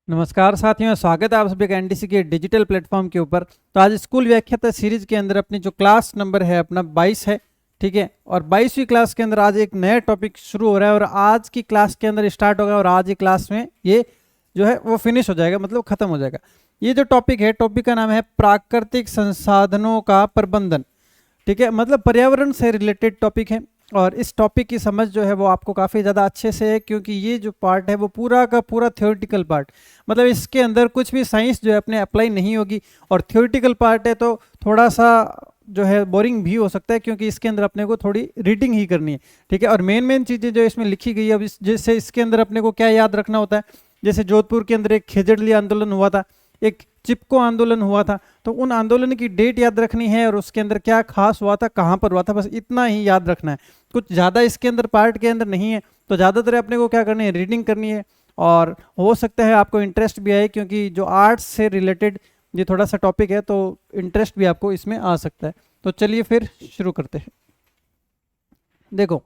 नमस्कार साथियों, स्वागत है आप सभी का एनडीसी के डिजिटल प्लेटफॉर्म के ऊपर। तो आज स्कूल व्याख्याता सीरीज के अंदर अपनी जो क्लास नंबर है अपना 22 है, ठीक है। और 22वीं क्लास के अंदर आज एक नया टॉपिक शुरू हो रहा है और आज की क्लास के अंदर स्टार्ट होगा और आज की क्लास में ये जो है वो फिनिश हो जाएगा, मतलब खत्म हो जाएगा। ये जो टॉपिक है, टॉपिक का नाम है प्राकृतिक संसाधनों का प्रबंधन, ठीक है। मतलब पर्यावरण से रिलेटेड टॉपिक है और इस टॉपिक की समझ जो है वो आपको काफ़ी ज़्यादा अच्छे से है, क्योंकि ये जो पार्ट है वो पूरा का पूरा थ्योरेटिकल पार्ट, मतलब इसके अंदर कुछ भी साइंस जो है अपने अप्लाई नहीं होगी। और थ्योरेटिकल पार्ट है तो थोड़ा सा जो है बोरिंग भी हो सकता है, क्योंकि इसके अंदर अपने को थोड़ी रीडिंग ही करनी है, ठीक है। और मेन चीज़ें जो इसमें लिखी गई है, अब जैसे इसके अंदर अपने को क्या याद रखना होता है, जैसे जोधपुर के अंदर एक खेजड़ली आंदोलन हुआ था, एक चिपको आंदोलन हुआ था, तो उन आंदोलन की डेट याद रखनी है और उसके अंदर क्या खास हुआ था, कहाँ पर हुआ था, बस इतना ही याद रखना है। कुछ ज़्यादा इसके अंदर पार्ट के अंदर नहीं है, तो ज़्यादातर अपने को क्या करनी है, रीडिंग करनी है। और हो सकता है आपको इंटरेस्ट भी आए, क्योंकि जो आर्ट्स से रिलेटेड ये थोड़ा सा टॉपिक है तो इंटरेस्ट भी आपको इसमें आ सकता है। तो चलिए फिर शुरू करते हैं। देखो,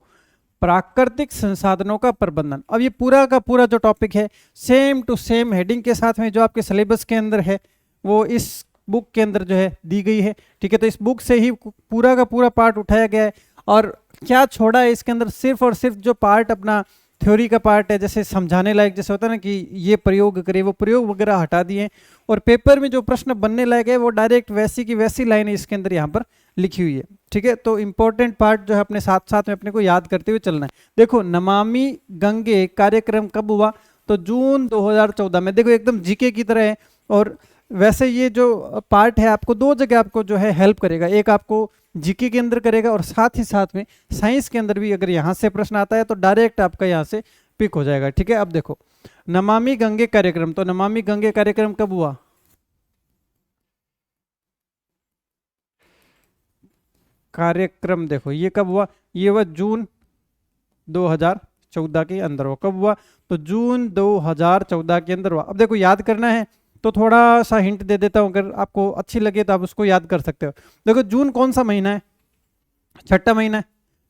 प्राकृतिक संसाधनों का प्रबंधन, अब ये पूरा का पूरा जो टॉपिक है सेम टू सेम हेडिंग के साथ में जो आपके सिलेबस के अंदर है वो इस बुक के अंदर जो है दी गई है, ठीक है। तो इस बुक से ही पूरा का पूरा पार्ट उठाया गया है और क्या छोड़ा है इसके अंदर, सिर्फ और सिर्फ जो पार्ट अपना थ्योरी का पार्ट है, जैसे समझाने लायक, जैसे होता है ना कि ये प्रयोग करे, वो प्रयोग वगैरह हटा दिए हैं। और पेपर में जो प्रश्न बनने लायक है वो डायरेक्ट वैसी की वैसी लाइनें इसके अंदर यहाँ पर लिखी हुई है, ठीक है। तो इंपॉर्टेंट पार्ट जो है अपने साथ साथ में अपने को याद करते हुए चलना है। देखो, नमामि गंगे कार्यक्रम कब हुआ, तो जून 2014 में। देखो एकदम जीके की तरह है। और वैसे ये जो पार्ट है आपको दो जगह आपको जो है हेल्प करेगा, एक आपको जीके के अंदर करेगा और साथ ही साथ में साइंस के अंदर भी अगर यहाँ से प्रश्न आता है तो डायरेक्ट आपका यहाँ से पिक हो जाएगा, ठीक है। अब देखो, नमामि गंगे कार्यक्रम, तो नमामि गंगे कार्यक्रम कब हुआ, कार्यक्रम देखो ये कब हुआ, ये हुआ जून 2014 के अंदर हुआ। कब हुआ, तो जून 2014 के अंदर हुआ। अब देखो याद करना है तो थोड़ा सा हिंट दे देता हूं, अगर आपको अच्छी लगे तो आप उसको याद कर सकते हो। देखो जून कौन सा महीना है, छठा महीना है,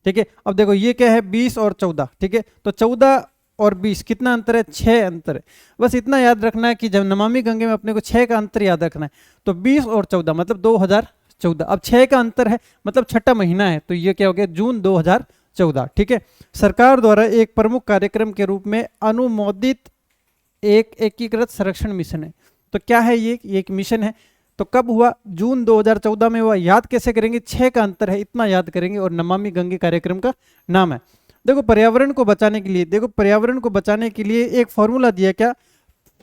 ठीक है। अब देखो ये क्या है, 20 और 14, ठीक है। तो 14 और 20 कितना अंतर है, 6 अंतर है। बस इतना याद रखना है कि जब नमामि गंगे में अपने को 6 का अंतर याद रखना है, तो 20 और 14 मतलब 2014। अब 6 का अंतर है मतलब छठा महीना है, तो ये क्या हो गया, जून 2014, ठीक है। सरकार द्वारा एक प्रमुख कार्यक्रम के रूप में अनुमोदित एक एकीकृत संरक्षण मिशन है। तो क्या है ये, एक मिशन है। तो कब हुआ, जून 2014 में हुआ। याद कैसे करेंगे, 6 का अंतर है इतना याद करेंगे और नमामि गंगे कार्यक्रम का नाम है। देखो पर्यावरण को बचाने के लिए, देखो पर्यावरण को बचाने के लिए एक फॉर्मूला दिया, क्या,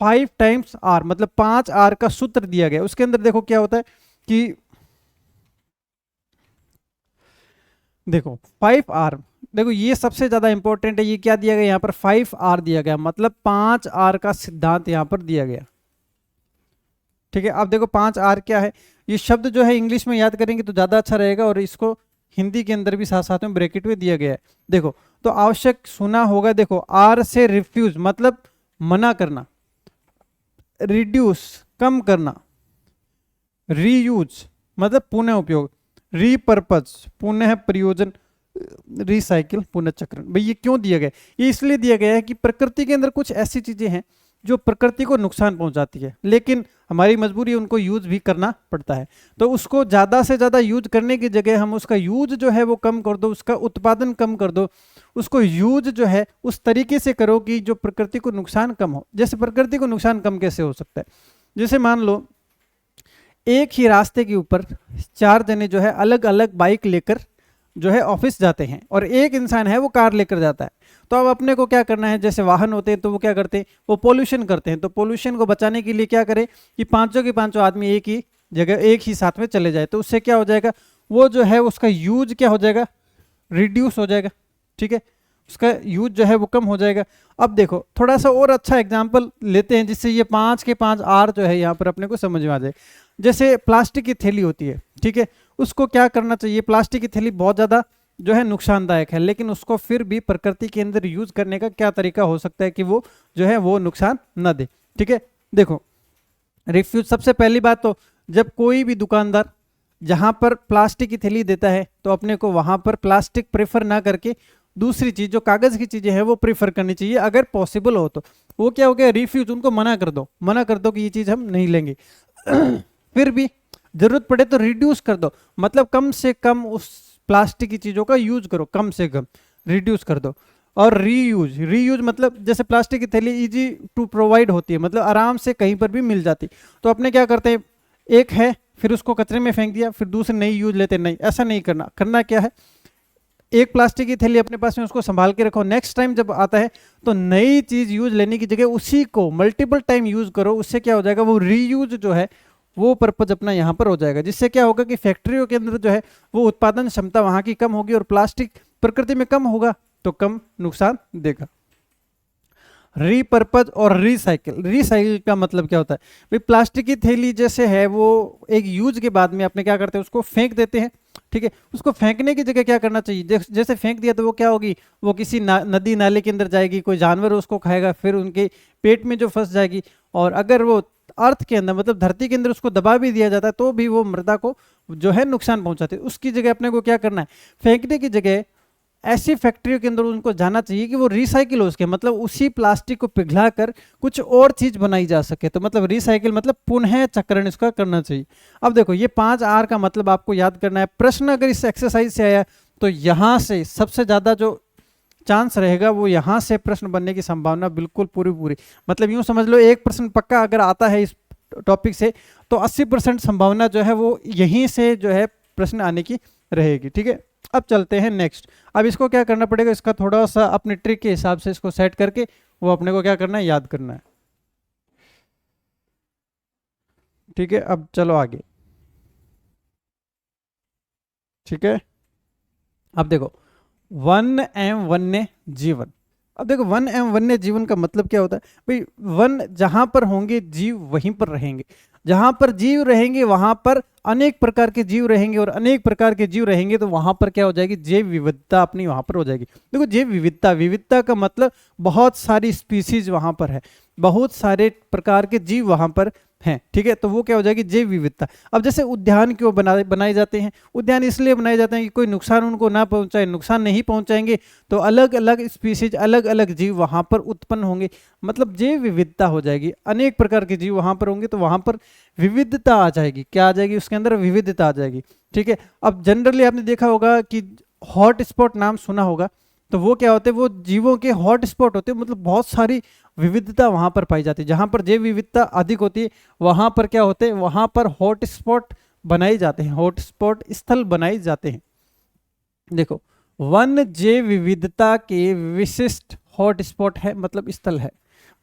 5 टाइम्स आर, मतलब 5 आर का सूत्र दिया गया। उसके अंदर देखो क्या होता है कि देखो 5 आर, देखो ये सबसे ज्यादा इंपॉर्टेंट है। ये क्या दिया गया यहाँ पर, 5 आर दिया गया, मतलब 5 आर का सिद्धांत यहाँ पर दिया गया, ठीक है। अब देखो 5 आर क्या है, ये शब्द जो है इंग्लिश में याद करेंगे तो ज्यादा अच्छा रहेगा और इसको हिंदी के अंदर भी साथ साथ में ब्रैकेट में दिया गया है। देखो तो आवश्यक सुना होगा, देखो आर से रिफ्यूज मतलब मना करना, रिड्यूस कम करना, रीयूज मतलब पुनः उपयोग, रीपर्पज पुनः प्रयोजन, रिसाइकिल पुनर्चक्रण। भाई ये क्यों दिया गया, ये इसलिए दिया गया है कि प्रकृति के अंदर कुछ ऐसी चीजें हैं जो प्रकृति को नुकसान पहुंचाती है, लेकिन हमारी मजबूरी उनको यूज भी करना पड़ता है। तो उसको ज्यादा से ज्यादा यूज करने की जगह हम उसका यूज जो है वो कम कर दो, उसका उत्पादन कम कर दो, उसको यूज जो है उस तरीके से करो कि जो प्रकृति को नुकसान कम हो। जैसे प्रकृति को नुकसान कम कैसे हो सकता है, जैसे मान लो एक ही रास्ते के ऊपर 4 जने जो है अलग अलग बाइक लेकर जो है ऑफिस जाते हैं और एक इंसान है वो कार लेकर जाता है। तो अब अपने को क्या करना है, जैसे वाहन होते हैं तो वो क्या करते हैं, वो पोल्यूशन करते हैं। तो पोल्यूशन को बचाने के लिए क्या करें कि पांचों के पांचों आदमी एक ही जगह एक ही साथ में चले जाए, तो उससे क्या हो जाएगा, वो जो है उसका यूज क्या हो जाएगा, रिड्यूस हो जाएगा, ठीक है। उसका यूज जो है वो कम हो जाएगा। अब देखो थोड़ा सा और अच्छा एग्जाम्पल लेते हैं जिससे ये 5 के 5 आर जो है यहाँ पर अपने को समझ में आ जाए। जैसे प्लास्टिक की थैली होती है, ठीक है, उसको क्या करना चाहिए, प्लास्टिक की थैली बहुत ज़्यादा जो है नुकसानदायक है, लेकिन उसको फिर भी प्रकृति के अंदर यूज करने का क्या तरीका हो सकता है कि वो जो है वो नुकसान न दे, ठीक है। देखो रिफ्यूज, सबसे पहली बात तो जब कोई भी दुकानदार जहाँ पर प्लास्टिक की थैली देता है तो अपने को वहाँ पर प्लास्टिक प्रेफर ना करके दूसरी चीज जो कागज की चीजें हैं वो प्रीफर करनी चाहिए अगर पॉसिबल हो तो। वो क्या हो गया, रिफ्यूज, उनको मना कर दो, मना कर दो कि ये चीज हम नहीं लेंगे। फिर भी जरूरत पड़े तो रिड्यूस कर दो, मतलब कम से कम उस प्लास्टिक की चीजों का यूज करो, कम से कम रिड्यूस कर दो। और रीयूज, रीयूज मतलब जैसे प्लास्टिक की थैली इजी टू प्रोवाइड होती है, मतलब आराम से कहीं पर भी मिल जाती, तो अपने क्या करते हैं, एक है फिर उसको कचरे में फेंक दिया, फिर दूसरे नई यूज लेते, नहीं ऐसा नहीं करना। करना क्या है, एक प्लास्टिक की थैली अपने पास में उसको संभाल के रखो, नेक्स्ट टाइम जब आता है तो नई चीज यूज लेने की जगह उसी को मल्टीपल टाइम यूज करो। उससे क्या हो जाएगा, वो रीयूज जो है वो पर्पज अपना यहाँ पर हो जाएगा, जिससे क्या होगा कि फैक्ट्रियों के अंदर जो है वो उत्पादन क्षमता वहां की कम होगी और प्लास्टिक प्रकृति में कम होगा तो कम नुकसान देगा। रीपर्पज और रिसाइकिल, रिसाइकिल का मतलब क्या होता है भाई, प्लास्टिक की थैली जैसे है वो एक यूज के बाद में अपने क्या करते हैं, उसको फेंक देते हैं, ठीक है। उसको फेंकने की जगह क्या करना चाहिए, जैसे फेंक दिया तो वो क्या होगी, वो किसी नदी नाले के अंदर जाएगी, कोई जानवर उसको खाएगा, फिर उनके पेट में जो फंस जाएगी, और अगर वो अर्थ के अंदर मतलब धरती के अंदर उसको दबा भी दिया जाता है तो भी वो मृदा को जो है नुकसान पहुंचाती है। उसकी जगह अपने को क्या करना है, फेंकने की जगह ऐसी फैक्ट्रियों के अंदर उनको जाना चाहिए कि वो रिसाइकिल हो सके, मतलब उसी प्लास्टिक को पिघला कर कुछ और चीज बनाई जा सके, तो मतलब रिसाइकिल मतलब पुनः चक्रण इसका करना चाहिए। अब देखो ये 5R का मतलब आपको याद करना है। प्रश्न अगर इस एक्सरसाइज से आया तो यहां से सबसे ज्यादा जो चांस रहेगा वो यहां से प्रश्न बनने की संभावना बिल्कुल पूरी पूरी, मतलब यूं समझ लो एक प्रश्न पक्का अगर आता है इस टॉपिक से तो 80% संभावना जो है वो यहीं से जो है प्रश्न आने की रहेगी, ठीक है। अब चलते हैं नेक्स्ट। अब इसको क्या करना पड़ेगा, इसका थोड़ा सा अपने ट्रिक के हिसाब से इसको सेट करके वो अपने को क्या करना है, याद करना है, ठीक है। अब चलो आगे, ठीक है। अब देखो वन एवं वन्य जीवन। अब देखो वन एवं वन्य जीवन का मतलब क्या होता है भाई, वन जहां पर होंगे जीव वहीं पर रहेंगे, जहां पर जीव रहेंगे वहां पर अनेक प्रकार के जीव रहेंगे, और अनेक प्रकार के जीव रहेंगे तो वहां पर क्या हो जाएगी, जैव विविधता अपनी वहां पर हो जाएगी। देखो जैव विविधता, विविधता का मतलब बहुत सारी स्पीसीज वहां पर है, बहुत सारे प्रकार के जीव वहां पर हैं, ठीक है, तो वो क्या हो जाएगी, जैव विविधता। अब जैसे उद्यान क्यों बनाए जाते हैं, उद्यान इसलिए बनाए जाते हैं कि कोई नुकसान उनको ना पहुंचाए, नुकसान नहीं पहुंचाएंगे तो अलग अलग स्पीसीज, अलग अलग जीव वहां पर उत्पन्न होंगे, मतलब जैव विविधता हो जाएगी, अनेक प्रकार के जीव वहां पर होंगे तो वहां पर विविधता आ जाएगी। क्या आ जाएगी, उसके अंदर विविधता आ जाएगी, ठीक है। अब जनरली आपने देखा होगा कि हॉट स्पॉट नाम सुना होगा, तो वो क्या होते हैं, वो जीवों के हॉट स्पॉट होते हैं, मतलब बहुत सारी विविधता वहां पर पाई जाती है। जहां पर जैव विविधता अधिक होती है वहां पर क्या होते हैं, वहां पर हॉट स्पॉट बनाए जाते हैं, हॉट स्पॉट स्थल बनाए जाते हैं। देखो वन जैव विविधता के विशिष्ट हॉट स्पॉट है, मतलब स्थल है,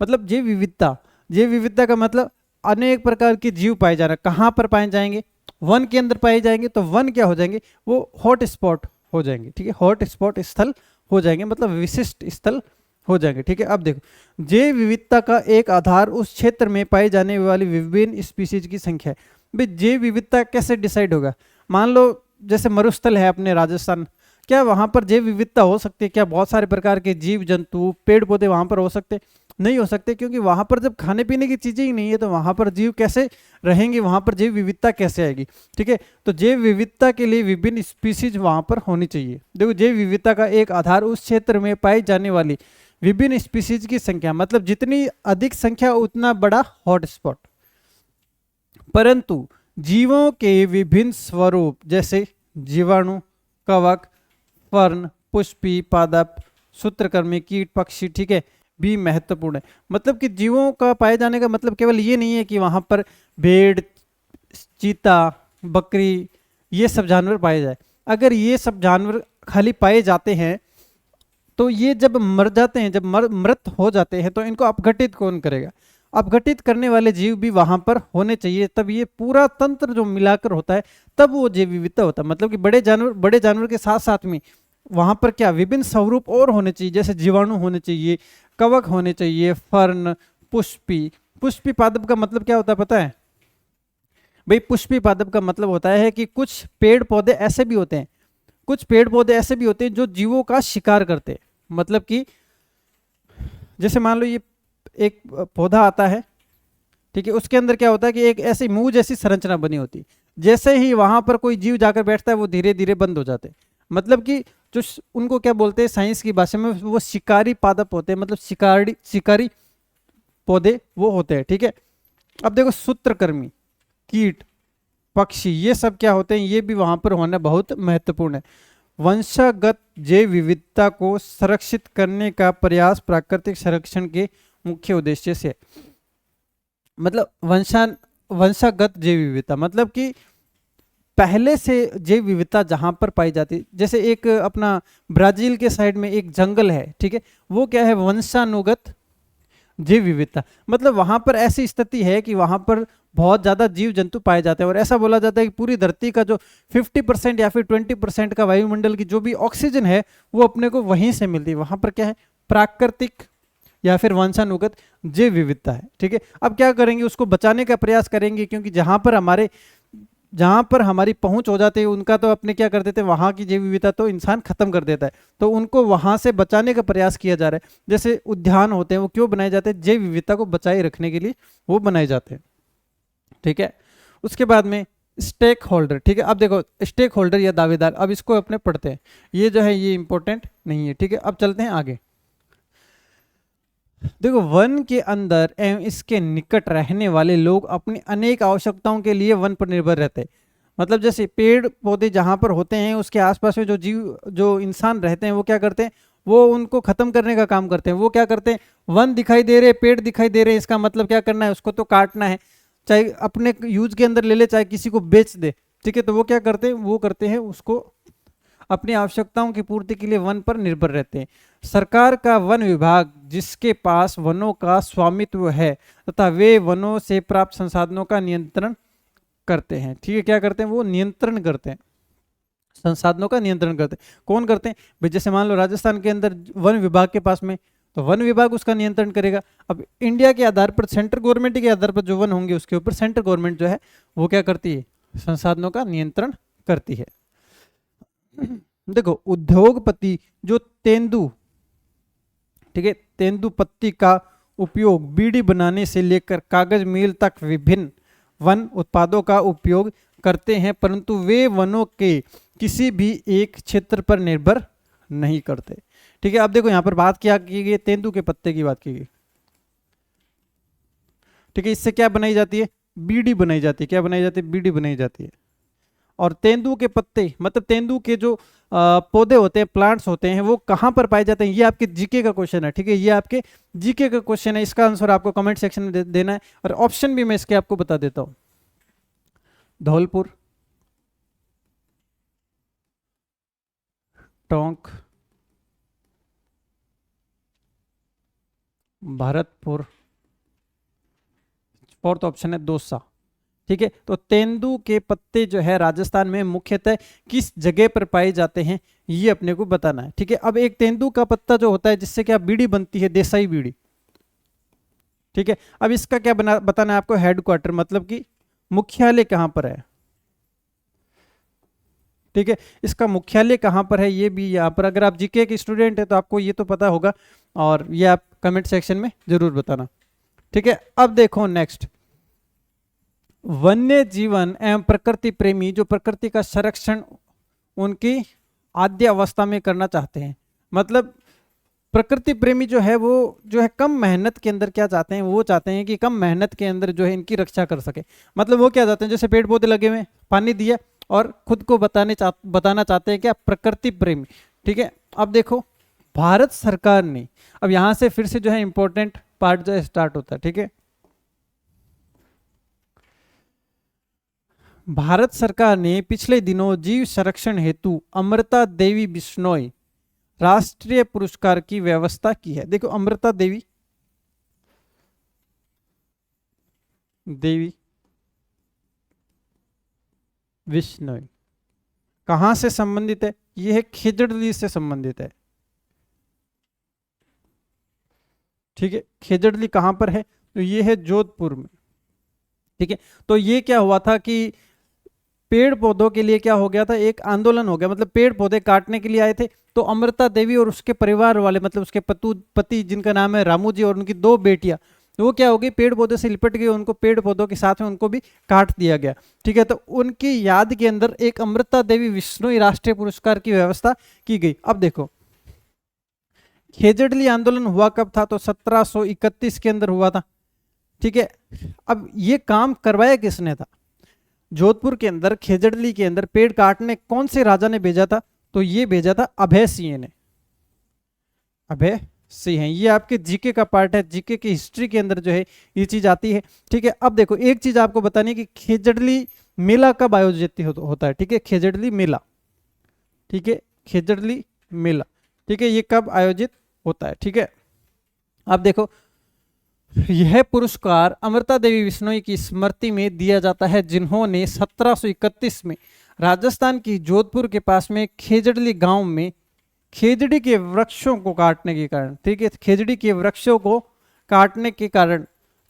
मतलब जैव विविधता, जैव विविधता का मतलब अनेक प्रकार के जीव पाए जा रहे हैं, कहाँ पर पाए जाएंगे, वन के अंदर पाए जाएंगे, तो वन क्या हो जाएंगे, वो हॉट स्पॉट हो जाएंगे, ठीक है, हॉट स्पॉट स्थल हो जाएंगे, मतलब विशिष्ट स्थल हो जाएंगे, ठीक है। अब देखो जैव विविधता का एक आधार उस क्षेत्र में पाई जाने वाली विभिन्न स्पीसीज की संख्या है। भाई जैव विविधता कैसे डिसाइड होगा, मान लो जैसे मरुस्थल है अपने राजस्थान, क्या वहां पर जैव विविधता हो सकती है, क्या बहुत सारे प्रकार के जीव जंतु पेड़ पौधे वहां पर हो सकते, नहीं हो सकते, क्योंकि वहां पर जब खाने पीने की चीजें ही नहीं है तो वहां पर जीव कैसे रहेंगे, वहां पर जैव विविधता कैसे आएगी, ठीक है। तो जैव विविधता के लिए विभिन्न स्पीसीज वहां पर होनी चाहिए। देखो जैव विविधता का एक आधार उस क्षेत्र में पाई जाने वाली विभिन्न स्पीसीज की संख्या, मतलब जितनी अधिक संख्या उतना बड़ा हॉटस्पॉट। परंतु जीवों के विभिन्न स्वरूप जैसे जीवाणु, कवक, फर्न, पुष्पी, पादप, सूत्रकृमि, कीट, पक्षी, ठीक है, भी महत्वपूर्ण है। मतलब कि जीवों का पाए जाने का मतलब केवल ये नहीं है कि वहां पर भेड़, चीता, बकरी, ये सब जानवर पाए जाए। अगर ये सब जानवर खाली पाए जाते हैं तो ये जब मर जाते हैं, जब मृत हो जाते हैं, तो इनको अपघटित कौन करेगा, अपघटित करने वाले जीव भी वहां पर होने चाहिए, तब ये पूरा तंत्र जो मिलाकर होता है तब वो जैव विविधता होता है। मतलब कि बड़े जानवर के साथ साथ में वहां पर क्या विभिन्न स्वरूप और होने चाहिए, जैसे जीवाणु होने चाहिए, कवक होने चाहिए, फर्न, पुष्पी। पुष्पी पादप का मतलब क्या होता है पता है भाई, पुष्पी पादप का मतलब होता है कि कुछ पेड़ पौधे ऐसे भी होते हैं, कुछ पेड़ पौधे ऐसे भी होते हैं जो जीवों का शिकार करते हैं। मतलब कि जैसे मान लो ये एक पौधा आता है, ठीक है, उसके अंदर क्या होता है कि एक ऐसी मुंह जैसी संरचना बनी होती है, जैसे ही वहां पर कोई जीव जाकर बैठता है वो धीरे धीरे बंद हो जाते हैं। मतलब कि जो उनको क्या बोलते हैं साइंस की भाषा में, वो शिकारी पादप होते हैं, मतलब शिकारी पौधे वो होते हैं, ठीक है। अब देखो सूत्रकृमि, कीट, पक्षी, ये सब क्या होते हैं, ये भी वहां पर होना बहुत महत्वपूर्ण है। वंशागत जैव विविधता को संरक्षित करने का प्रयास प्राकृतिक संरक्षण के मुख्य उद्देश्य से, मतलब वंशागत जैव विविधता मतलब कि पहले से जैव विविधता जहां पर पाई जाती, जैसे एक अपना ब्राजील के साइड में एक जंगल है, ठीक है, वो क्या है, वंशानुगत जैव विविधता, मतलब वहां पर ऐसी स्थिति है कि वहां पर बहुत ज्यादा जीव जंतु पाए जाते हैं, और ऐसा बोला जाता है कि पूरी धरती का जो 50% या फिर 20% का वायुमंडल की जो भी ऑक्सीजन है वो अपने को वहीं से मिलती है। वहां पर क्या है, प्राकृतिक या फिर वंशानुगत जैव विविधता है, ठीक है। अब क्या करेंगे, उसको बचाने का प्रयास करेंगे, क्योंकि जहां पर हमारी पहुंच हो जाती है उनका तो अपने क्या कर देते हैं, वहां की जैव विविधता तो इंसान खत्म कर देता है, तो उनको वहां से बचाने का प्रयास किया जा रहा है। जैसे उद्यान होते हैं वो क्यों बनाए जाते हैं, जैव विविधता को बचाए रखने के लिए वो बनाए जाते हैं, ठीक है। उसके बाद में स्टेक होल्डर, ठीक है। अब देखो स्टेक होल्डर या दावेदार, अब इसको अपने पढ़ते हैं, ये जो है ये इंपॉर्टेंट नहीं है, ठीक है। अब चलते हैं आगे। देखो वन के अंदर एवं इसके निकट रहने वाले लोग अपनी अनेक आवश्यकताओं के लिए वन पर निर्भर रहते हैं, मतलब जैसे पेड़ पौधे जहां पर होते हैं उसके आसपास में जो जीव जो इंसान रहते हैं वो क्या करते हैं, वो उनको खत्म करने का काम करते हैं। वो क्या करते हैं, वन दिखाई दे रहे, पेड़ दिखाई दे रहे, इसका मतलब क्या करना है, उसको तो काटना है, चाहे अपने यूज के अंदर ले ले चाहे किसी को बेच दे, ठीक है। तो वो क्या करते हैं, वो करते हैं उसको अपनी आवश्यकताओं की पूर्ति के लिए वन पर निर्भर रहते हैं। सरकार का वन विभाग जिसके पास वनों का स्वामित्व है तथा वे वनों से प्राप्त संसाधनों का नियंत्रण करते हैं, ठीक है। क्या करते हैं, वो नियंत्रण करते हैं, संसाधनों का नियंत्रण करते हैं। कौन करते हैं भाई, जैसे मान लो राजस्थान के अंदर वन विभाग के पास में, तो वन विभाग उसका नियंत्रण करेगा। अब इंडिया के आधार पर, सेंट्रल गवर्नमेंट के आधार पर जो वन होंगे उसके ऊपर सेंट्रल गवर्नमेंट जो है वो क्या करती है, संसाधनों का नियंत्रण करती है। देखो उद्योगपति जो तेंदु, ठीक है, तेंदु पत्ती का उपयोग बीड़ी बनाने से लेकर कागज मिल तक विभिन्न वन उत्पादों का उपयोग करते हैं, परंतु वे वनों के किसी भी एक क्षेत्र पर निर्भर नहीं करते, ठीक है। अब देखो यहां पर बात क्या की गई, तेंदु के पत्ते की बात की गई, ठीक है। इससे क्या बनाई जाती है, बीड़ी बनाई जाती है, क्या बनाई जाती है, बीड़ी बनाई जाती है। और तेंदु के पत्ते मतलब तेंदु के जो पौधे होते हैं, प्लांट्स होते हैं, वो कहां पर पाए जाते हैं, ये आपके जीके का क्वेश्चन है, ठीक है। ये आपके जीके का क्वेश्चन है, इसका आंसर आपको कमेंट सेक्शन में देना है, और ऑप्शन भी मैं इसके आपको बता देता हूं। धौलपुर, टोंक, भरतपुर, फोर्थ ऑप्शन है दौसा, ठीक है। तो तेंदु के पत्ते जो है राजस्थान में मुख्यतः किस जगह पर पाए जाते हैं ये अपने को बताना है, ठीक है। अब एक तेंदु का पत्ता जो होता है जिससे क्या बीड़ी बनती है, देसाई बीड़ी, ठीक है। अब इसका क्या बताना है आपको, हेडक्वार्टर मतलब कि मुख्यालय कहां पर है, ठीक है। इसका मुख्यालय कहां पर है ये भी यहाँ पर, अगर आप जीके के स्टूडेंट है तो आपको ये तो पता होगा, और ये आप कमेंट सेक्शन में जरूर बताना, ठीक है। अब देखो नेक्स्ट, वन्य जीवन एवं प्रकृति प्रेमी जो प्रकृति का संरक्षण उनकी आद्य अवस्था में करना चाहते हैं, मतलब प्रकृति प्रेमी जो है वो जो है कम मेहनत के अंदर क्या चाहते हैं, वो चाहते हैं कि कम मेहनत के अंदर जो है इनकी रक्षा कर सके। मतलब वो क्या चाहते हैं, जैसे पेड़ पौधे लगे हुए, पानी दिया और खुद को बताना चाहते हैं क्या, प्रकृति प्रेमी, ठीक है। अब देखो भारत सरकार ने, अब यहां से फिर से जो है इंपॉर्टेंट पार्ट जो है स्टार्ट होता है, ठीक है। भारत सरकार ने पिछले दिनों जीव संरक्षण हेतु अमृता देवी बिश्नोई राष्ट्रीय पुरस्कार की व्यवस्था की है। देखो अमृता देवी बिश्नोई कहां से संबंधित है, यह है खेजड़ली से संबंधित है, ठीक है। खेजड़ली कहां पर है, तो ये है जोधपुर में, ठीक है। तो ये क्या हुआ था कि पेड़ पौधों के लिए क्या हो गया था, एक आंदोलन हो गया, मतलब पेड़ पौधे काटने के लिए आए थे, तो अमृता देवी और उसके परिवार वाले मतलब उसके पति जिनका नाम है रामू जी और उनकी दो बेटियां तो वो क्या हो गई, पेड़ पौधे से लिपट गई, उनको पेड़ पौधों के साथ में उनको भी काट दिया गया। ठीक है, तो उनकी याद के अंदर एक अमृता देवी विश्नोई राष्ट्रीय पुरस्कार की व्यवस्था की गई। अब देखो खेजड़ली आंदोलन हुआ कब था, तो 1731 के अंदर हुआ था। ठीक है, अब ये काम करवाया किसने था, जोधपुर के अंदर खेजड़ली के अंदर पेड़ काटने कौन से राजा ने भेजा था, तो ये भेजा था अभय सिंह ने। अभय सिंह है, ये आपके जीके का पार्ट है, जीके की हिस्ट्री के अंदर जो है ये चीज आती है। ठीक है, अब देखो एक चीज आपको बतानी है कि खेजड़ली मेला कब आयोजित होता है। ठीक है, खेजड़ली मेला, ठीक है, खेजड़ली मेला, ठीक है, ये कब आयोजित होता है। ठीक है, अब देखो यह पुरस्कार अमृता देवी विश्नोई की स्मृति में दिया जाता है, जिन्होंने 1731 में राजस्थान की जोधपुर के पास में खेजड़ली गांव में खेजड़ी के वृक्षों को काटने के कारण, ठीक है, खेजड़ी के वृक्षों को काटने के कारण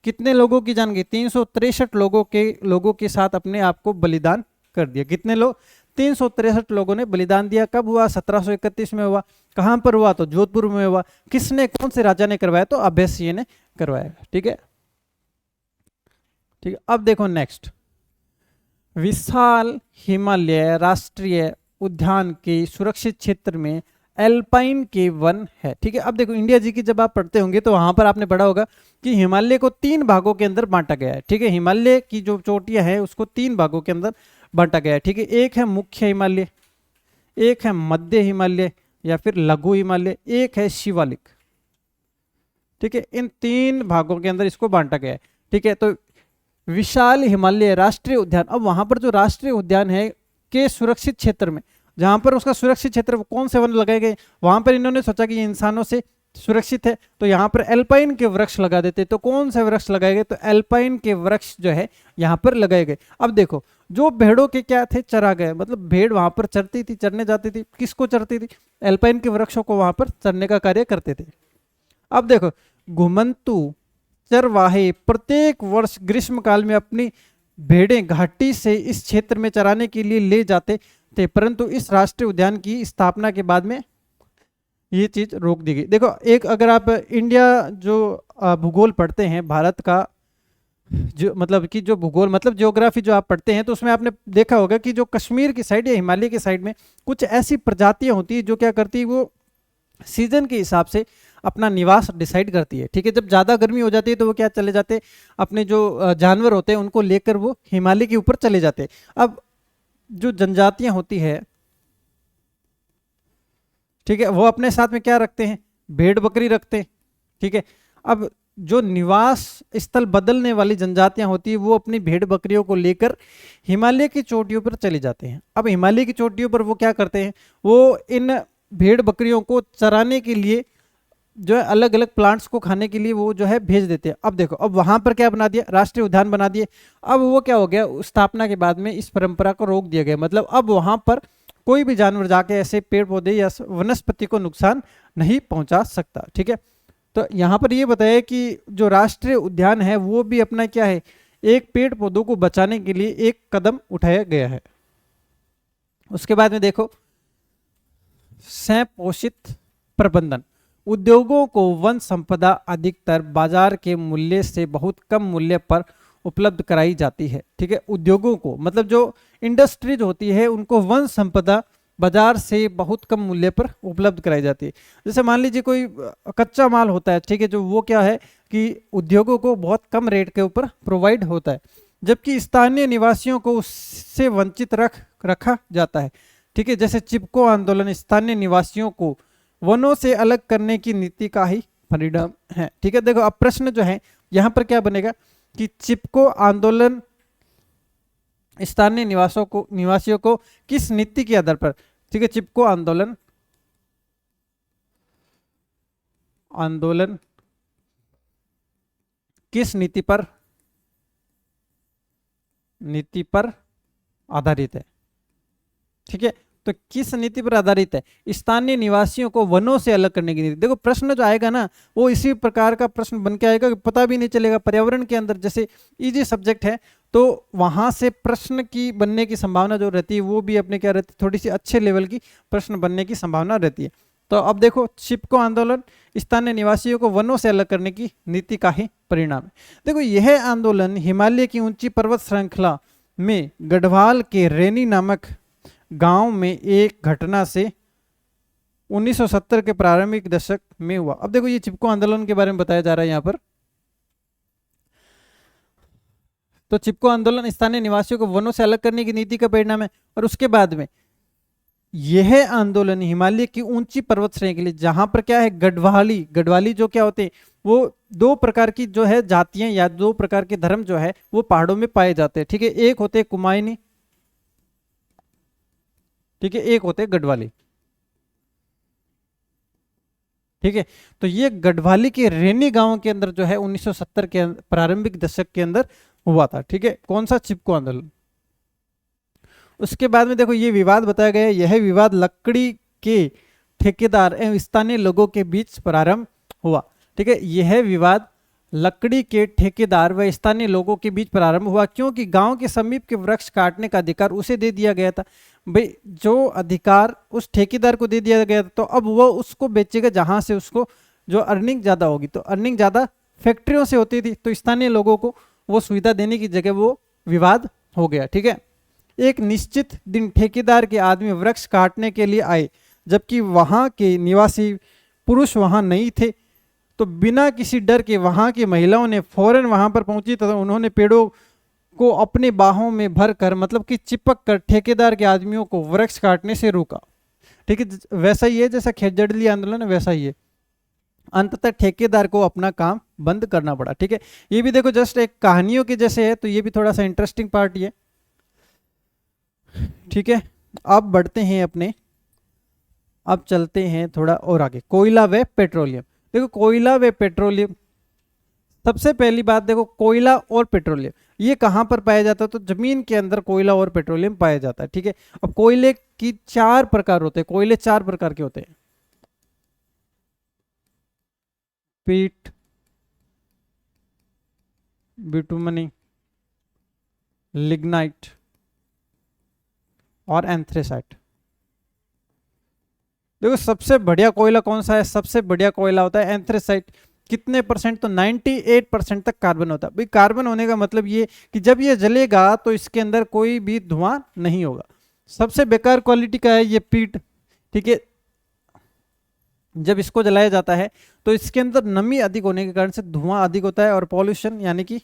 कितने लोगों की जान गई, 363 लोगों के साथ अपने आप को बलिदान कर दिया। कितने लोग, 363 लोगों ने बलिदान दिया। कब हुआ, 1731 में हुआ। कहां पर हुआ, तो जोधपुर में हुआ। किसने, कौन से राजा ने करवाया, तो अभय सिंह ने करवाया। ठीक है, ठीक है, अब देखो नेक्स्ट, विशाल हिमालय राष्ट्रीय उद्यान के सुरक्षित क्षेत्र में एल्पाइन के वन है। ठीक है, अब देखो इंडिया जी की जब आप पढ़ते होंगे तो वहां पर आपने पढ़ा होगा कि हिमालय को 3 भागों के अंदर बांटा गया है। ठीक है, हिमालय की जो चोटियां हैं उसको 3 भागों के अंदर बांटा गया है। ठीक है, एक है मुख्य हिमालय, एक है मध्य हिमालय या फिर लघु हिमालय, एक है शिवालिक। ठीक है, इन 3 भागों के अंदर इसको बांटा गया है। ठीक है, तो विशाल हिमालय राष्ट्रीय उद्यान, अब वहां पर जो राष्ट्रीय उद्यान है के सुरक्षित क्षेत्र में, जहां पर उसका सुरक्षित क्षेत्र कौन से वन लगाए गए, वहां पर इन्होंने सोचा कि ये इंसानों से सुरक्षित है तो यहाँ पर एल्पाइन के वृक्ष लगा देते। तो कौन से वृक्ष लगाए गए, तो एल्पाइन के वृक्ष जो है यहाँ पर लगाए गए। अब देखो जो भेड़ों के क्या थे, चरा गए, मतलब भेड़ वहां पर चरती थी, चरने जाती थी, किसको चरती थी, एल्पाइन के वृक्षों को वहां पर चरने का कार्य करते थे। अब देखो घुमंतु चरवाहे प्रत्येक वर्ष ग्रीष्म काल में अपनी भेड़ें घाटी से इस क्षेत्र में चराने के लिए ले जाते थे, परंतु इस राष्ट्रीय उद्यान की स्थापना के बाद में ये चीज रोक दी गई। देखो एक अगर आप इंडिया जो भूगोल पढ़ते हैं भारत का, जो मतलब कि जो भूगोल मतलब ज्योग्राफी जो आप पढ़ते हैं, तो उसमें आपने देखा होगा कि जो कश्मीर की साइड या हिमालय की साइड में कुछ ऐसी प्रजातियां होती है जो क्या करती है, वो सीजन के हिसाब से अपना निवास डिसाइड करती है। ठीक है, जब ज़्यादा गर्मी हो जाती है तो वो क्या चले जाते हैं, अपने जो जानवर होते हैं उनको लेकर वो हिमालय के ऊपर चले जाते हैं। अब जो जनजातियां होती है, ठीक है, वो अपने साथ में क्या रखते हैं, भेड़ बकरी रखते हैं। ठीक है, अब जो निवास स्थल बदलने वाली जनजातियां होती है वो अपनी भेड़ बकरियों को लेकर हिमालय की चोटियों पर चले जाते हैं। अब हिमालय की चोटियों पर वो क्या करते हैं, वो इन भेड़ बकरियों को चराने के लिए जो है अलग अलग प्लांट्स को खाने के लिए वो जो है भेज देते हैं। अब देखो अब वहां पर क्या बना दिया, राष्ट्रीय उद्यान बना दिए। अब वो क्या हो गया, स्थापना के बाद में इस परंपरा को रोक दिया गया, मतलब अब वहां पर कोई भी जानवर जाके ऐसे पेड़ पौधे या वनस्पति को नुकसान नहीं पहुंचा सकता। ठीक है, तो यहाँ पर ये बताया कि जो राष्ट्रीय उद्यान है वो भी अपना क्या है, एक पेड़ पौधों को बचाने के लिए एक कदम उठाया गया है। उसके बाद में देखो स्वपोषित प्रबंधन, उद्योगों को वन संपदा अधिकतर बाजार के मूल्य से बहुत कम मूल्य पर उपलब्ध कराई जाती है। ठीक है, उद्योगों को मतलब जो इंडस्ट्रीज होती है उनको वन संपदा बाजार से बहुत कम मूल्य पर उपलब्ध कराई जाती है। जैसे मान लीजिए कोई कच्चा माल होता है, ठीक है, जो वो क्या है कि उद्योगों को बहुत कम रेट के ऊपर प्रोवाइड होता है, जबकि स्थानीय निवासियों को उससे वंचित रखा जाता है। ठीक है, जैसे चिपको आंदोलन स्थानीय निवासियों को वनों से अलग करने की नीति का ही परिणाम है। ठीक है, देखो अब प्रश्न जो है यहाँ पर क्या बनेगा कि चिपको आंदोलन स्थानीय निवासियों को किस नीति के आधार पर, ठीक है, चिपको आंदोलन किस नीति पर आधारित है। ठीक है, तो किस नीति पर आधारित है, स्थानीय निवासियों को वनों से अलग करने की नीति। देखो प्रश्न जो आएगा ना वो इसी प्रकार का प्रश्न बन के आएगा कि पता भी नहीं चलेगा, पर्यावरण के अंदर जैसे इजी सब्जेक्ट है तो वहां से प्रश्न की बनने की संभावना जो रहती है वो भी अपने क्या रहती है, थोड़ी सी अच्छे लेवल की प्रश्न बनने की संभावना रहती है। तो अब देखो, चिपको आंदोलन स्थानीय निवासियों को वनों से अलग करने की नीति का ही परिणाम है। देखो, यह आंदोलन हिमालय की ऊंची पर्वत श्रृंखला में गढ़वाल के रेनी नामक गांव में एक घटना से 1970 के प्रारंभिक दशक में हुआ। अब देखो, ये चिपको आंदोलन के बारे में बताया जा रहा है यहाँ पर। तो चिपको आंदोलन स्थानीय निवासियों को वनों से अलग करने की नीति का परिणाम है। और उसके बाद में यह आंदोलन हिमालय की ऊंची पर्वत श्रेणी, जहां पर क्या है, गढ़वाली जो क्या होते हैं, वो दो प्रकार की जो है जातियां या दो प्रकार के धर्म जो है वो पहाड़ों में पाए जाते हैं। ठीक है, एक होते हैं कुमायूनी, ठीक है, एक होते हैं गढ़वाली। ठीक है, तो ये गढ़वाली के रेनी गांव के अंदर जो है 1970 के प्रारंभिक दशक के अंदर हुआ था। ठीक है, कौन सा, चिपको आंदोलन। उसके बाद में देखो, ये विवाद बताया गया है। यह विवाद लकड़ी के ठेकेदार एवं स्थानीय लोगों के बीच प्रारंभ हुआ। ठीक है, यह विवाद लकड़ी के ठेकेदार व स्थानीय लोगों के बीच प्रारंभ हुआ, क्योंकि गांव के समीप के वृक्ष काटने का अधिकार उसे दे दिया गया था। भाई, जो अधिकार उस ठेकेदार को दे दिया गया था, तो अब वो उसको बेचेगा जहां से उसको जो अर्निंग ज्यादा होगी। तो अर्निंग ज्यादा फैक्ट्रियों से होती थी, तो स्थानीय लोगों को वो सुविधा देने की जगह वो विवाद हो गया। ठीक है, एक निश्चित दिन ठेकेदार के आदमी वृक्ष काटने के लिए आए, जबकि वहां के निवासी पुरुष वहां नहीं थे। तो बिना किसी डर के वहां की महिलाओं ने फौरन वहां पर पहुंची तथा उन्होंने पेड़ों को अपने बाहों में भरकर, मतलब कि चिपक कर, ठेकेदार के आदमियों को वृक्ष काटने से रोका। ठीक है, वैसा ही है जैसा खेजड़ली आंदोलन है, वैसा ही है। अंततः ठेकेदार को अपना काम बंद करना पड़ा। ठीक है, ये भी देखो जस्ट एक कहानियों के जैसे है, तो ये भी थोड़ा सा इंटरेस्टिंग पार्ट ये। ठीक है, अब बढ़ते हैं अपने, अब चलते हैं थोड़ा और आगे। कोयला व पेट्रोलियम। देखो, कोयला व पेट्रोलियम, सबसे पहली बात देखो, कोयला और पेट्रोलियम ये कहां पर पाया जाता है, तो जमीन के अंदर कोयला और पेट्रोलियम पाया जाता है। ठीक है, अब कोयले की 4 प्रकार होते हैं। कोयले 4 प्रकार के होते हैं, पीट, बिटुमनी, लिग्नाइट और एंथ्रेसाइट। देखो, सबसे बढ़िया कोयला कौन सा है, सबसे बढ़िया कोयला होता है एंथ्रेसाइट। कितने परसेंट, तो 98% तक कार्बन होता है। भाई, कार्बन होने का मतलब ये कि जब ये जलेगा तो इसके अंदर कोई भी धुआं नहीं होगा। सबसे बेकार क्वालिटी का है ये पीट। ठीक है, जब इसको जलाया जाता है तो इसके अंदर नमी अधिक होने के कारण से धुआं अधिक होता है और पॉल्यूशन यानी कि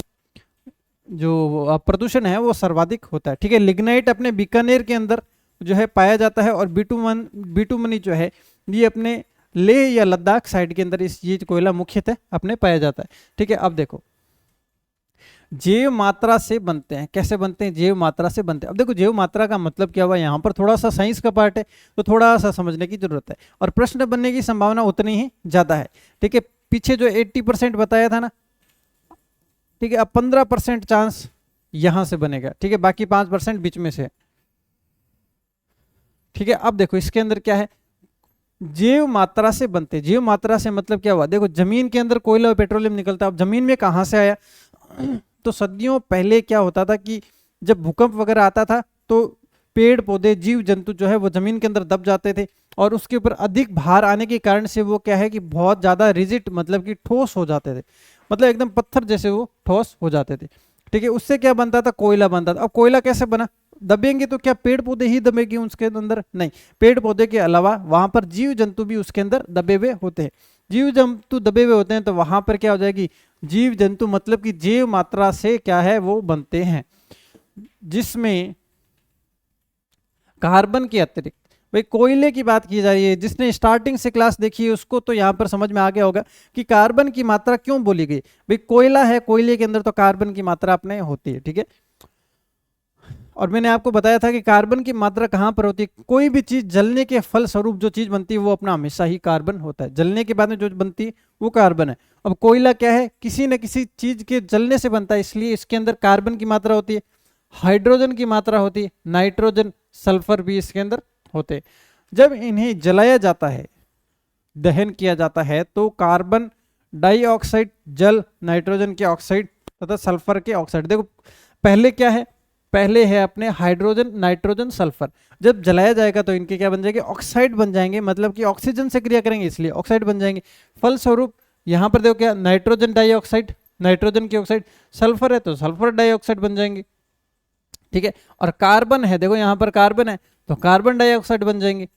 जो प्रदूषण है वो सर्वाधिक होता है। ठीक है, लिग्नाइट अपने बीकानेर के अंदर जो है पाया जाता है, और बिटुमनी जो है ये अपने लेह या लद्दाख साइड के अंदर इस ये कोयला मुख्यतः अपने पाया जाता है। ठीक है, अब देखो, जैव मात्रा से बनते हैं। कैसे बनते हैं, जैव मात्रा से बनते हैं। अब देखो, जैव मात्रा का मतलब क्या हुआ, यहाँ पर थोड़ा सा साइंस का पार्ट है, तो थोड़ा सा समझने की जरूरत है, और प्रश्न बनने की संभावना उतनी ही ज्यादा है। ठीक है, पीछे जो 80% बताया था ना, ठीक है, अब 15% चांस यहां से बनेगा। ठीक है, बाकी 5% बीच में से। ठीक है, अब देखो इसके अंदर क्या है, जैव मात्रा से बनते। जैव मात्रा से मतलब क्या हुआ, देखो जमीन के अंदर कोयला और पेट्रोलियम निकलता है। अब जमीन में कहां से आया, तो सदियों पहले क्या होता था कि जब भूकंप वगैरह आता था तो पेड़ पौधे जीव जंतु जो है वो जमीन के अंदर दब जाते थे, और उसके ऊपर अधिक भार आने के कारण से वो क्या है कि बहुत ज्यादा रिजिड, मतलब कि ठोस हो जाते थे, मतलब एकदम पत्थर जैसे वो ठोस हो जाते थे। ठीक है, उससे क्या बनता था, कोयला बनता था। अब कोयला कैसे बना, दबेंगे तो क्या पेड़ पौधे ही दबेंगे उसके अंदर, नहीं, पेड़ पौधे के अलावा वहां पर जीव जंतु भी उसके अंदर दबे हुए होते हैं। जीव जंतु दबे हुए होते हैं तो वहां पर क्या हो जाएगी, जीव जंतु मतलब कि जैव मात्रा से क्या है वो बनते हैं, जिसमें कार्बन के अतिरिक्त, भाई कोयले की बात की जा रही है, जिसने स्टार्टिंग से क्लास देखी है उसको तो यहां पर समझ में आ गया होगा कि कार्बन की मात्रा क्यों बोली गई। भाई कोयला है, कोयले के अंदर तो कार्बन की मात्रा अपने होती है। ठीक है, और मैंने आपको बताया था कि कार्बन की मात्रा कहां पर होती है, कोई भी चीज जलने के फल स्वरूप जो चीज बनती है वो अपना हमेशा ही कार्बन होता है, जलने के बाद में जो बनती है वो कार्बन है। अब कोयला क्या है, किसी न किसी चीज के जलने से बनता है, इसलिए इसके अंदर कार्बन की मात्रा होती है, हाइड्रोजन की मात्रा होती है, नाइट्रोजन, सल्फर भी इसके अंदर होते हैं। जब इन्हें जलाया जाता है, दहन किया जाता है, तो कार्बन डाइऑक्साइड, जल, नाइट्रोजन के ऑक्साइड तथा सल्फर के ऑक्साइड, देखो पहले क्या है, पहले है अपने हाइड्रोजन, नाइट्रोजन, सल्फर। जब जलाया जाएगा तो इनके क्या बन जाएंगे, ऑक्साइड बन जाएंगे, मतलब कि ऑक्सीजन से क्रिया करेंगे इसलिए ऑक्साइड बन जाएंगे। फलस्वरूप यहाँ पर देखो क्या, नाइट्रोजन डाइऑक्साइड, नाइट्रोजन की ऑक्साइड, सल्फर है तो सल्फर डाइऑक्साइड बन जाएंगे, ठीक है। और कार्बन है, देखो यहाँ पर कार्बन है तो कार्बन डाइऑक्साइड बन जाएंगे।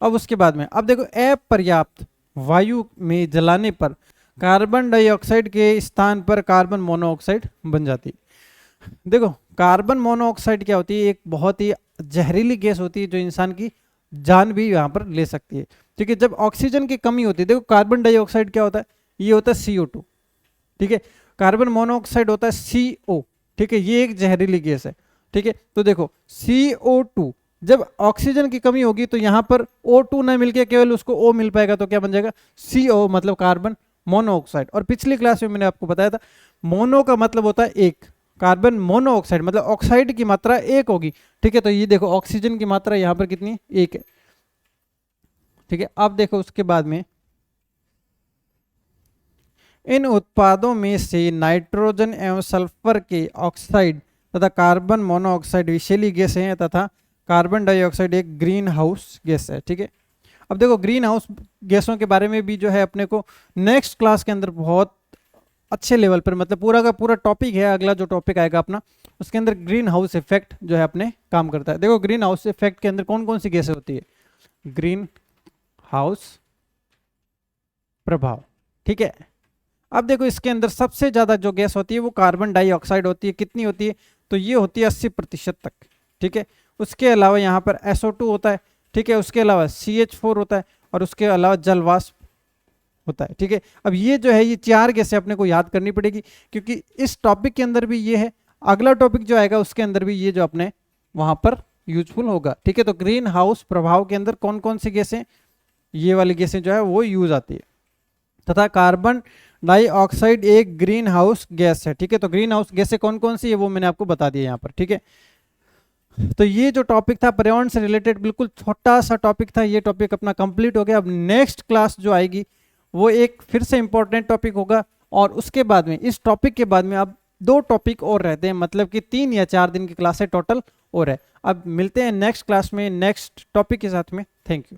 अब उसके बाद में अब देखो अपर्याप्त वायु में जलाने पर कार्बन डाइऑक्साइड के स्थान पर कार्बन मोनोऑक्साइड बन जाती है। देखो कार्बन मोनोऑक्साइड क्या होती है, एक बहुत ही जहरीली गैस होती है जो इंसान की जान भी यहाँ पर ले सकती है, ठीक है। जब ऑक्सीजन की कमी होती है, देखो कार्बन डाइऑक्साइड क्या होता है, ये होता है CO2, ठीक है। कार्बन मोनोऑक्साइड होता है CO, ठीक है, ये एक जहरीली गैस है, ठीक है। तो देखो CO2 जब ऑक्सीजन की कमी होगी तो यहाँ पर O2 ना मिलके केवल उसको O मिल पाएगा तो क्या बन जाएगा, CO, मतलब कार्बन मोनोऑक्साइड। और पिछली क्लास में मैंने आपको बताया था मोनो का मतलब होता है एक, कार्बन मोनोऑक्साइड मतलब ऑक्साइड की मात्रा एक होगी, ठीक है। तो ये देखो ऑक्सीजन की मात्रा यहाँ पर कितनी, एक है, ठीक है। अब देखो उसके बाद में इन उत्पादों में से नाइट्रोजन एवं सल्फर के ऑक्साइड तथा कार्बन मोनोऑक्साइड विषैली गैस हैं तथा कार्बन डाइऑक्साइड एक ग्रीन हाउस गैस है, ठीक है। अब देखो ग्रीन हाउस गैसों के बारे में भी जो है अपने को नेक्स्ट क्लास के अंदर बहुत अच्छे लेवल पर, मतलब पूरा का पूरा टॉपिक है, अगला जो टॉपिक आएगा अपना उसके अंदर ग्रीन हाउस इफेक्ट जो है अपने काम करता है। देखो ग्रीन हाउस इफेक्ट के अंदर कौन कौन सी गैसें होती है, ग्रीन हाउस प्रभाव, ठीक है। अब देखो इसके अंदर सबसे ज्यादा जो गैस होती है वो कार्बन डाइऑक्साइड होती है, कितनी होती है, तो ये होती है 80% तक, ठीक है। उसके अलावा यहाँ पर SO2 होता है, ठीक है। उसके अलावा CH4 होता है और उसके अलावा जलवाष्प होता है, ठीक है। अब ये जो है ये चार गैसें अपने को याद करनी पड़ेगी क्योंकि इस टॉपिक के अंदर भी ये है, अगला टॉपिक जो आएगा उसके अंदर भी ये जो अपने वहां पर यूजफुल होगा, ठीक है। तो ग्रीन हाउस प्रभाव के अंदर कौन कौन सी गैसें, ये वाली गैसें जो है वो यूज आती है, तथा कार्बन डाइऑक्साइड एक ग्रीन हाउस गैस है, ठीक है। तो ग्रीन हाउस गैसें कौन कौन सी है वो मैंने आपको बता दिया यहाँ पर, ठीक है। तो ये जो टॉपिक था पर्यावरण से रिलेटेड बिल्कुल छोटा सा टॉपिक था, ये टॉपिक अपना कंप्लीट हो गया। अब नेक्स्ट क्लास जो आएगी वो एक फिर से इंपॉर्टेंट टॉपिक होगा और उसके बाद में इस टॉपिक के बाद में अब 2 टॉपिक और रहते हैं, मतलब कि 3 या 4 दिन की क्लास है टोटल और है। अब मिलते हैं नेक्स्ट क्लास में नेक्स्ट टॉपिक के साथ में। Thank you.